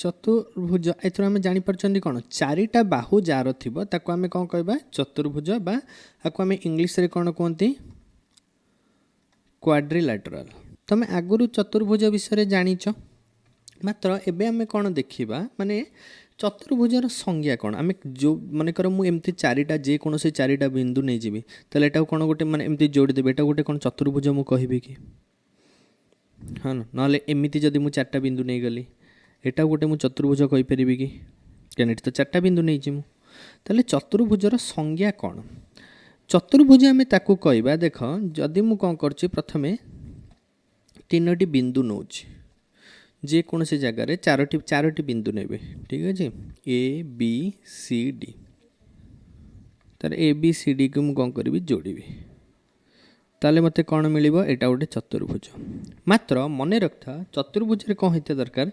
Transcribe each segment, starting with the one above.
चतुर्भुज एथर आम जापार कौन चारिटा बाहु जार थी आम कौन कह चतुर्भुज बा आम इंग्लीश रे कौन कहते क्वाड्रिलैटरल। तुम आगुरी चतुर्भुज विषय जानिच मात्र एबे आम कौन देखा माने चतुर्भुजर संज्ञा कौन आम जो मनकर मुझे चारिटा जेकोसी चारिटा बिंदु नहीं जी तेल एटा कौन गोटे माने एमती जोड़देवी एटा गोटे कौन चतुर्भुज मु कहबी कि हाँ ना एमती जदि मु चार्टा बिंदु नहीं गली एटा गोटे मु चतुर्भुज कहीपरि कि कहीं तो चार्टा बिंदु नहीं मुझे चतुर्भुजर संज्ञा कौन चतुर्भुज आम ताकू कहवा देख जदि मु कौन कर प्रथमे तीनोटी बिंदु नौ जेकोसी जगार चारोटी बिंदु ने ठीक अच्छे ए बी सी डी तार ए बी सी डी को मुझे कौन करी जोड़ी ताले मते कौन मिल एटा गोटे चतुर्भुज मात्र मन रखता चतुर्भुज कौन होता दरकार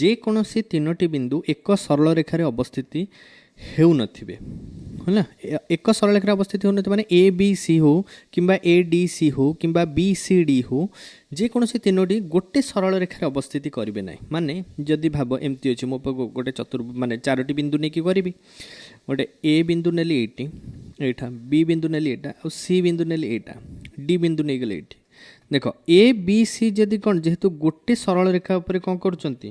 जेकोसी तीनोटी बिंदु एक सरल रेखार अवस्थिति हेउ नथिबे है एक सरल रेखा अवस्थित हो माने ए बी सी हो किंबा ए डी सी हो किंबा बी सी डी हो जेकोसी तीनोटी गोटे सरल रेखार अवस्थिति करेंगे ना माने जदि भाव एमती अच्छे मो गोटे माने चारोटी बिंदु नहीं करी गोटे ए बिंदु नेली एटा बी बिंदु नेली एटा और सी बिंदु नेली एटा डी बिंदु नहीं गले ये देख ए बी सी जदि कौन जेहेतु गोटे सरल रेखा उपर कौन करुँच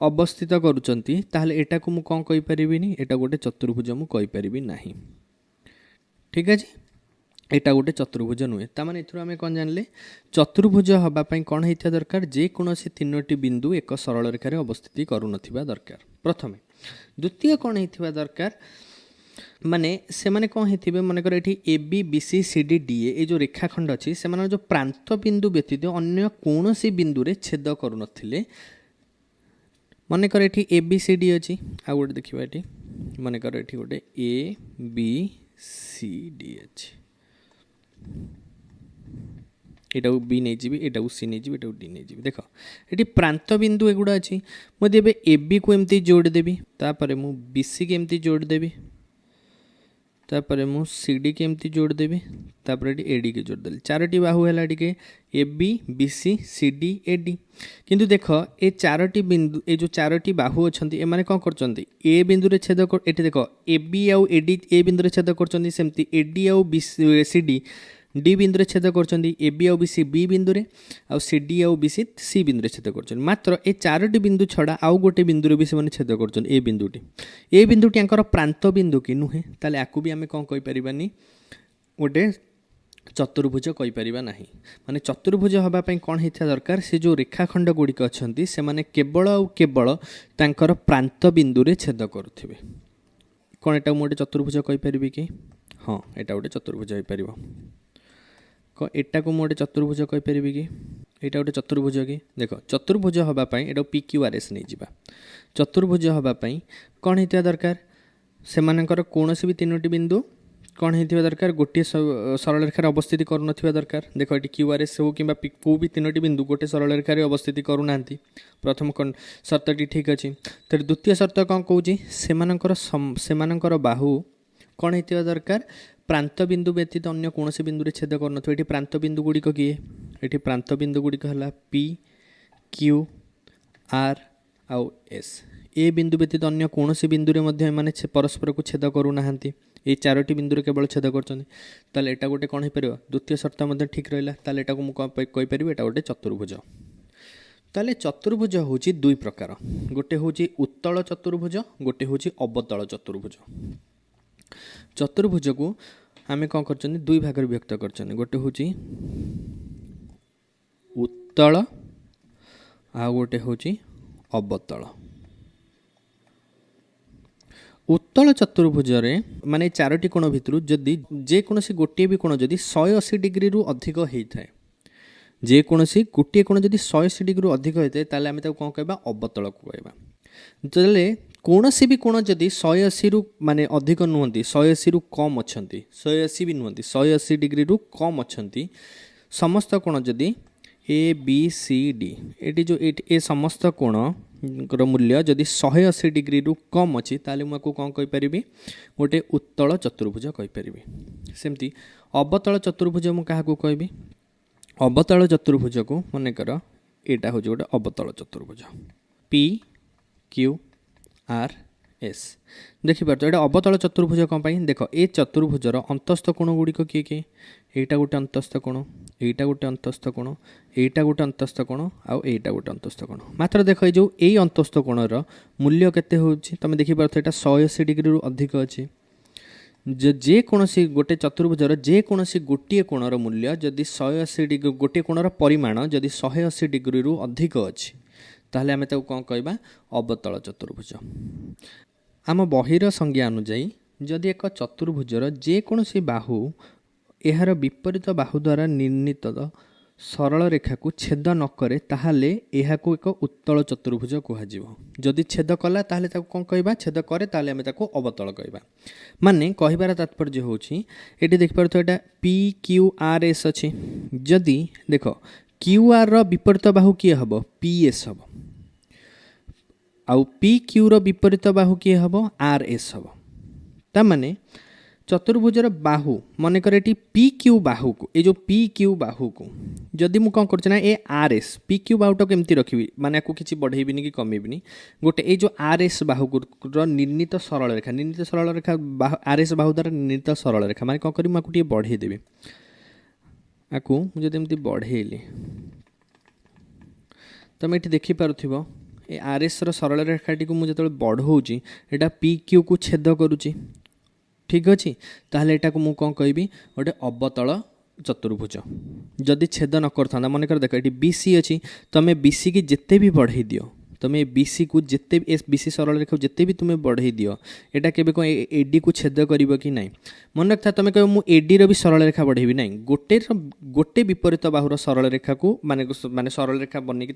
अवस्थित करुँच एटा को मुझे कौन कहीपरि एटा गोटे चतुर्भुज मुझे कहीपरि ना ठीक अच्छे एटा गोटे चतुर्भुज नुहे ताने एथुर आम कौन जानले चतुर्भुज हाँपाई कौन होता दरकार जेकोसी तीनोटी बिंदु एक सरल रेखार अवस्थित करूँ दरकार प्रथमे द्वितीय कौन होता दरकार माने से माने कौन होते मनकर ये A B B C C D D A जो रेखाखंड अच्छी से जो प्रांत बिंदु व्यतीत अन्य कौन सी बिंदु रे छेद करू नथिले मनकर ये ए बी सी डी अच्छी आउ गोटे देखा ये मनकर ये गोटे ए बी सी डी अच्छी एटा बी नहीं जी एटा सी नहीं जी एटा डी नहीं जी देख ये प्रांत बिंदु एगुड़ा अच्छी मुझे एबे ए बी को एमती जोड़देवी तापर मु बी सी के एमती जोड़देवी तापर मु सी डी के एमती जोड़देवी तापर ए डी के जोड़देली चारोटी बाहु है टी A B B C C D A D किंतु देख ए चारोटी बिंदु ए जो चारोटी बाहु अच्छा एमाने कौन कर ए बिंदु रे छेद ये देख ए बी आउ ए डी ए बिंदु रे छेद करमती ए डी आउ बी सी डी डी बिंदु रे छेद कर ए बी आउ बी सी बी बिंदु रे आउ सी डी आउ बी सी सी बिंदु रे छेद कर मात्र ए चारोटी बिंदु छड़ा आउ गोटे बिंदु रे भी से छेद कर ए बिंदुटी आंकर प्रांत बिंदु कि नुहे ताले आकु भी आम कौन कहि परिबानी गोटे चतुर्भुज कहि परिबा नाही माने चतुर्भुज हबापई कौन होता दरकार से जो रेखाखंड गुड़िक अच्छा से माने केवल आउ केवल तांकर प्रांत बिंदु रे छेद करुथिबे कौन एटा मोटे चतुर्भुज कहि परिबी कि हाँ एटा गोटे चतुर्भुज हो पारिबो एटा को मोटे चतुर्भुज कहीपरि कि यहाँ गोटे चतुर्भुज कि देख चतुर्भुज हाँपाई एटा पी क्यू आर एस नहीं जावा चतुर्भुज हाँपाई कौन होता दरकार से कौन भी तीनोटी बिंदु कौन होता दरकार गोटे सरल रेखार अवस्थित करूँ दरकार देख ये क्यू आर एस हो कि कौ भी तीनोटी बिंदु गोटे सरल रेखार अवस्थित करूना प्रथम शर्तटी ठीक अच्छे तो द्वितीय शर्त कौन कौन से बाहु कौन होता दरकार प्रांत बिंदु व्यतीत अन्य कौन से बिंदु छेद कर प्रांत बिंदु गुड़िक किए ये प्रांत बिंदु गुड़िक है पी क्यू आर आउ एस ए बिंदु व्यतीत अन्य कौन से बिंदु मैंने परस्पर को छेद करूना ये चारोटी बिंदु केवल छेद कर गोटे कौन हो पार द्वितीय शर्त ठीक रहा को मुझे कहीपरि एटा गोटे चतुर्भुज ताले चतुर्भुज हूँ दुई प्रकार गोटे हूँ उत्तल चतुर्भुज गोटे हूँ अवतल चतुर्भुज चतुर्भुज को आम कौन कर दुई भाग व्यक्त कर गोटे हूँ उत्तल आ गोटे हूँ अवतल उत्तल चतुर्भुज माने चारोटी कोण भितर जदि जेकोसी गोटे भी कोण जदि 180 डिग्री रु अधिक होता है जेकोसी गोटे कोण जदि 180 डिग्री अधिक होता है ताले आम कौन कहबा अवतल को कहबा ताले कौन भी कोण जदि 180 रु माने अधिक नुहति 180 रु कम अच्छा 180 भी नुहति 180 डिग्री रु कम अच्छा समस्त कोण जदि ए बी सी डी ये जो ए समस्त कोण मूल्य जदि 180 डिग्री रु कम अच्छी ताले मुझे कौन कहीपरि गोटे उत्तल चतुर्भुज कहीपरि सेमती अवतल चतुर्भुज मुझे क्या कहबी अवतल चतुर्भुज को मनकर यहाँ हूँ गोटे अवतल चतुर्भुज पी क्यू आर एस देखिपार तो ये अवतल चतुर्भुज कौन पाई देख ए चतुर्भुजर अंतस्थ कोण गुड़िक किए किए एटा गोटे अंतस्थ कोण एटा गोटे अंतस्थ कोण एटा गोटे अंतस्थ कोण आउ एटा गोटे अंतस्थ कोण मात्र देख ये जो यही अंतस्थ कोणर मूल्य केते होउछि तमे देखिपार तो एटा 180 डिग्री रु अधिक अछि जेकोसी गोटे चतुर्भुजर जेकोसी गोटे कोणर मूल्य जदि 180 डिग्री गोटे कोणर परिमाण जदि 180 डिग्री रु अधिक अछि ताहले आमे ताको कोन कहबा अवतल चतुर्भुज आम बहिर संज्ञा अनुजाई जदि एक चतुर्भुजर जेकोसी बाहु एहार विपरीत बाहु द्वारा निर्णीत सरल रेखा को छेद न करे ताहले एहाको एक उत्तल चतुर्भुज कुहाजिबो जदि छेद कला ताहले ताको कोन कहबा छेद करे ताहले आमे ताको अवतल कहबा माने कहिबार तात्पर्य होउछि एटी देखि परतो एटा पी क्यू आर एस अछि जदि देखो क्यू आर रो विपरीत बाहु किए हबो पी एस हबो आउ पी क्यू रो विपरीत बाहु किए हबो आर एस हबो ता माने चतुर्भुजर बाहु मनकर ये पी क्यू बाहु को ये जो पी क्यू बाहु को जदि मु कौन करना A R S P Q बाहुटा केमती रखी माने आपको किसी बढ़ेबी कि कमेबी गोटे ये जो आर एस बाहु निर्णीत सरल रेखा आर एस बाहु द्वारा निर्णीत सरल रेखा माने कौन करी मुझे बढ़ेदेवी आपको मुझे एमती बढ़ेली तुम ये देखिपुव ए आर एस सरल रेखाटी को मुझे बढ़ाऊँगी यहाँ पी क्यू को छेद करुच्ची ठीक अच्छे ताहले एटा को मु कौन कहबी गोटे अवतल चतुर्भुज जदि छेद न करता मनकर देख ये बीसी अच्छी तुम बीसी की जिते भी बढ़ई दियो तुम बीसी को जिते बीसी सरल रेखा जिते भी तुम्हें बढ़ई दियो एटा केबे को एडी को छेद करिवो कि नहीं मन रखता तुम कह मु एडी रो भी सरल रेखा बढ़ेबी नहीं गोटे विपरीत बाहुर सरल रेखा को माने माने सरल रेखा बनी कि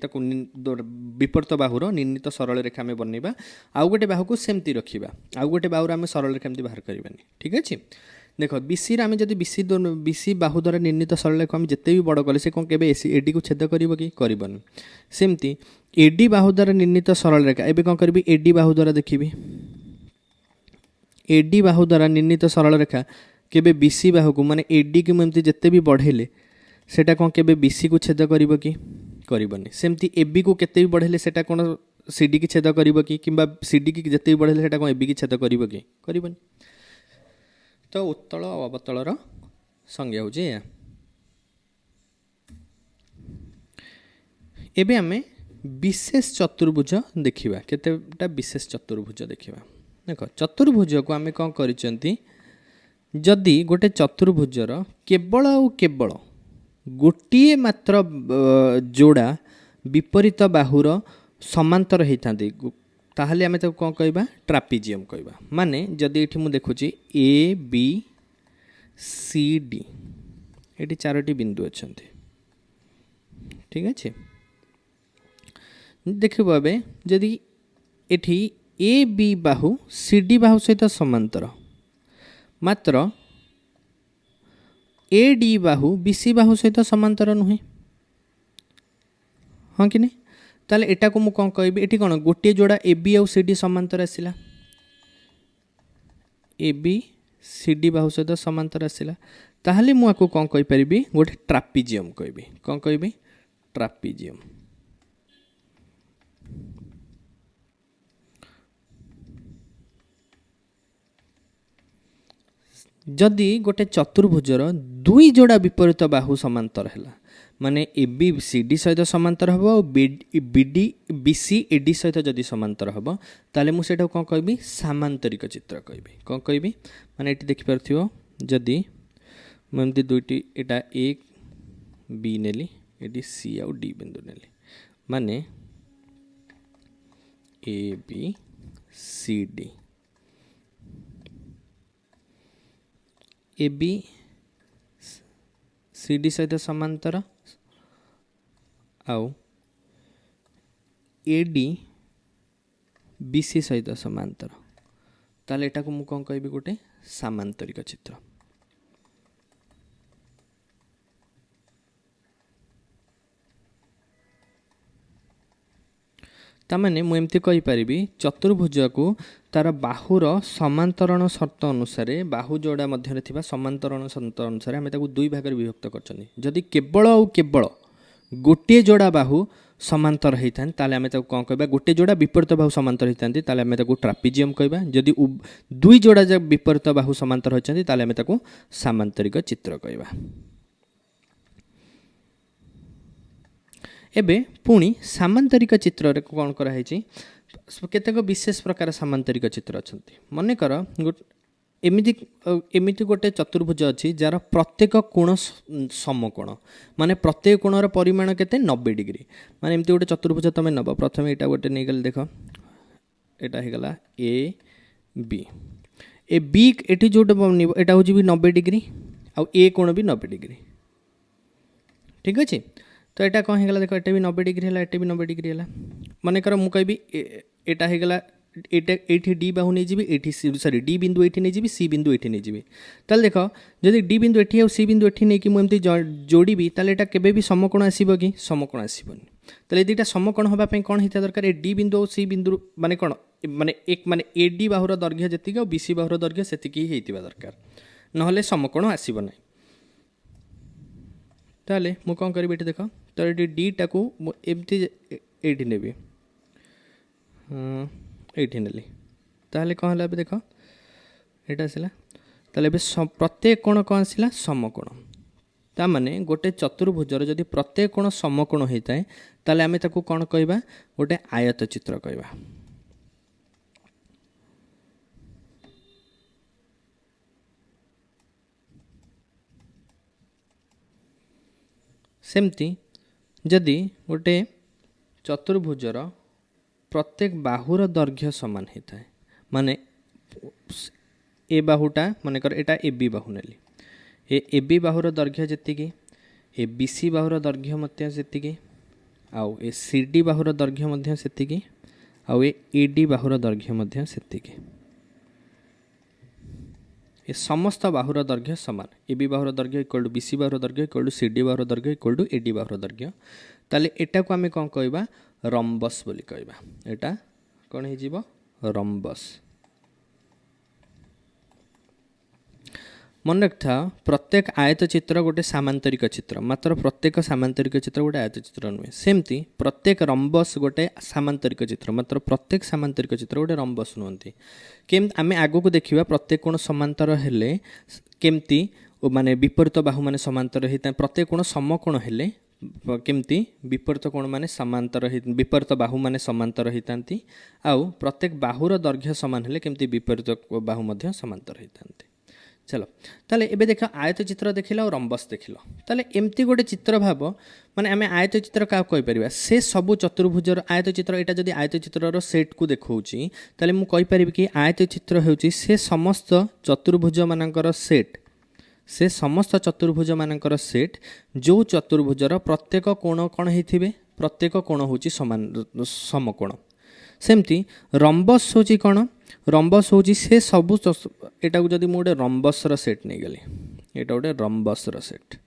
विपरीत बाहुर निर्णीत सरल रेखा में बनइबा आउ गोटे बाहु को सेमती रखिबा आउ गोटे बाहुर आम सरल रेखा एमती बाहर करबानी ठीक अच्छे देख बीसी आम जब बीसी बाहु द्वारा निर्णीत सरल रेखा आम जिते भी बड़ कले से कौन के एडी को छेद कर कि करबनी सेमती एडी बाहु द्वारा निर्णीत सरल रेखा एबे कौन करी एडी बाहु द्वारा देखी एडी बाहु द्वारा निर्णीत सरल रेखा केबे बीसी बाहु को माने एडी की एमती जिते भी बढ़ेले सेटा कौन केबे बीसी को छेद कर कि करबनी सेमती एबी को केते भी बढ़ेले सेटा कौन सीडी की छेद कर कि किंबा सीडी की जिते भी बढ़ेले सेटा कौन एबी की छेद कर कि करबनी तो उत्तल और अवतलर संज्ञा होची या एबे हमें विशेष चतुर्भुज देखिबा केतेटा विशेष चतुर्भुज देखिबा देखो चतुर्भुज को आमे कौन करिसेंती जदि गोटे चतुर्भुजर केवल और केवल गोटिए मात्र जोड़ा विपरीत बाहुर समांतर होइथांती ताहले आमे तो कौन कहबा ट्रापिजियम कहबा माने जदि एठी मु देखुची ए बी सी डी एटी चारोटी बिंदु अछंती ठीक अच्छे देखिबो एबे जदि एठी A B Bahu C D बाहु सहित समांतर मात्र A D Bahu B C बाहु सहित समांतर नुहे हाँ कि नहीं ताले एटा को मु कौन कहबी एठी कौन गोटे जोड़ा ए बी आउ सी डी समांतर आसिला ए बी सी डी बाहु सहित समांतर आसिला ताहले मु आको कौन कहि परिबी गोटे ट्रापिजियम कहबी कौन कहबी ट्रापिजियम जदि गोटे चतुर्भुजर दुई जोड़ा विपरीत बाहु समांतर है माने ए बी सी डी सहित समांतर हम और B D B C A D सहित जदि समांतर हम ताले मुझे कौन कहबी सामांतरिक चित्र कहबी कौन कहबी माने ये देखिपार जदि मुझे दुईटी एटा ए बी नेली ये सी आउ डी बिंदु नेली माने A B C D A B C D सहित समांतर आउ ए डी बी सी सहित समांतर ताले एटा को मु कौन कहबी गोटे सामांतरिक चित्र तामाने मु एमती कहि परिबी चतुर्भुज को तार बाहुर समांतरण शर्त अनुसार बाहु जोड़ा मध्य थिबा समांतरण शर्त अनुसार आमे ताकू दुई भाग विभक्त करछनी जदि केवल और केवल गोटे जोड़ा बाहु समांतर होता है आम कौन कह गोटे जोड़ा विपरीत बाहु समांतर होता है आम ट्रापिजियम कह जदि दुई जोड़ा विपरीत बाहु समांतर होती आम सामांतरिक चित्र कह एबे पुणी सामांतरिक चित्र कौन कराई केतेक विशेष प्रकार सामांतरिक चित्र अच्छा मनकर एमिति गोटे चतुर्भुज अच्छी जार प्रत्येक कोण समकोण माने प्रत्येक कोणर परिमाण केते 90 डिग्री माने एमती गोटे चतुर्भुज तुम नब प्रथम यहाँ गोटे नहीं गल देख यहाँ होगला ए बी एटी जो यहाँ हूँ भी 90 डिग्री आउ ए कोण भी 90 डिग्री ठीक अच्छे तो यहाँ कौन होगा देख ये भी 90 डिग्री है ये भी 90 डिग्री है मनकर मुझे यहाँ होगला ये डी बाहु नहीं जी ये सॉरी डी बिंदु ये नहीं जी सी बिंदु ये नहीं जी ताल देख जदि डी बिंदु ये सी बिंदु ये नहीं मुझे जोड़ी ताल यहाँ केबे भी समकोण आसब कि समकोण आसबनी ताले दुईटा समकोण होगापी कौन होता दरकार ए डी बिंदु और सी बिंदु माने कौन माने एक माने ए डी बाहुर दैर्घ्य जी और बीसी बाहुर दैर्घ्य से दरकार ना समकोण आसब ना ताले मु कौन करी ये देख तो ये डी टाक एमती ये नेबी ये नेली ताहले कौन है देख यहाँ आसला ताले प्रत्येक कोण कौन आसला समकोण ता माने गोटे चतुर्भुजर जदि प्रत्येक कोण समकोण होता है ताले आमे ताकू कौन कहबा गोटे आयत चित्र कहबा सेमती जदि गोटे चतुर्भुजर प्रत्येक बाहुर दैर्घ्य समान होता है माने ए बाहुटा मनकर एटा A B Bahu Nelly A B बाहुर दैर्घ्य जी ए बी सी बाहुर दैर्घ्य जी आउ ए सी डी बाहुर दैर्घ्य से आउ ए डी बाहुर दैर्घ्य से ए समस्त बाहुर दैर्घ्य सामान ए बी बाहुर दैर्घ्य इक्वल टू बी सी बाहुर दैर्घ्य इक्वल टू सी डी बाहुर दैर्घ्य इक्वल टू ए डी बाहुर दैर्घ्य ताले एटा को आमे कौन कहबा रम्बस बोली कहबा एटा कौन हो जीवो रम्बस मन रखा प्रत्येक आयत चित्र गोटे सामांतरिक चित्र मात्र प्रत्येक सामांतरिक चित्र गोटे आयत चित्र नुहे सेमती प्रत्येक रम्बस गोटे सामांतरिक चित्र मात्र प्रत्येक सामांतरिक चित्र गोटे रम्बस नुहति केम आम आगो को देखा प्रत्येक कोण समांतर हेले केमती माने विपरीत बाहु माने समांतर होता प्रत्येक कोण समकोण हेले केमती विपरीत कोण माने समांतर विपरीत बाहु माने समांतर होता आउ प्रत्येक बाहुर दैर्घ्य समान हेले केमती विपरीत बाहु मध्य समांतर होता चलो ताले एबे देख आयत चित्र देखिल और रम्बस देखिल ताले एमती गोटे चित्र भाव माने आम आयत चित्र क्या कहीपर से सबू चतुर्भुजर आयत चित्र यहाँ जदि आयत चित्र सेट को देखी ताले मु कहीपर कि आयत चित्र होची से समस्त चतुर्भुज मानकर सेट से समस्त चतुर्भुज मानकर सेट जो चतुर्भुजर प्रत्येक कोण कौन होते प्रत्येक कोण हूँ समान समकोण सेमती रम्बस हूँ कौन रम्बस हूँ से सबू यहाँ जदि मुझे रम्बस सेट नहीं गली यहाँ गोटे रम्बस सेट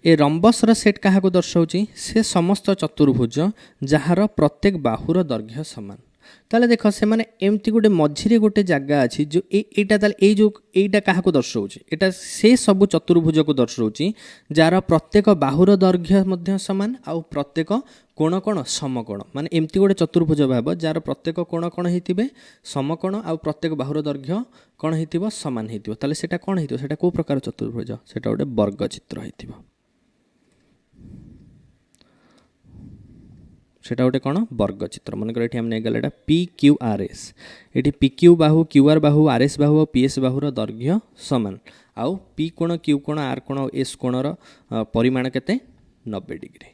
ए रम्बस सेट क्या दर्शाऊँ से समस्त चतुर्भुज जार प्रत्येक बाहुर दैर्घ्य समान ताले देख से माने एमती गोटे मझिरे गोटे जगह अच्छी जो एटा ताले जो एटा क्या दर्शाऊँ एटा से सबू चतुर्भुज को दर्शाऊँ जार प्रत्येक बाहुर दैर्घ्य मध्य समान आउ प्रत्येक कोण कोण समकोण माने एमती गोटे चतुर्भुज भाव जार प्रत्येक कोण कोण होते समकोण आउ प्रत्येक बाहुर दैर्घ्य कौन हो सामान हो ताले सेटा कौन हो कौ प्रकार चतुर्भुज सेटा गोटे वर्ग चित्र हो सेटा गोटे कौन वर्ग चित्र मनकर ये आम नहीं गला पी क्यू आर एस ये पी क्यू बाहु क्यू आर बाहु आर एस बाहु और पी एस बाहुर दैर्घ्य समान आउ पी कोण क्यू कोण आर कोण एस कोणर परिमाण केते 90 डिग्री।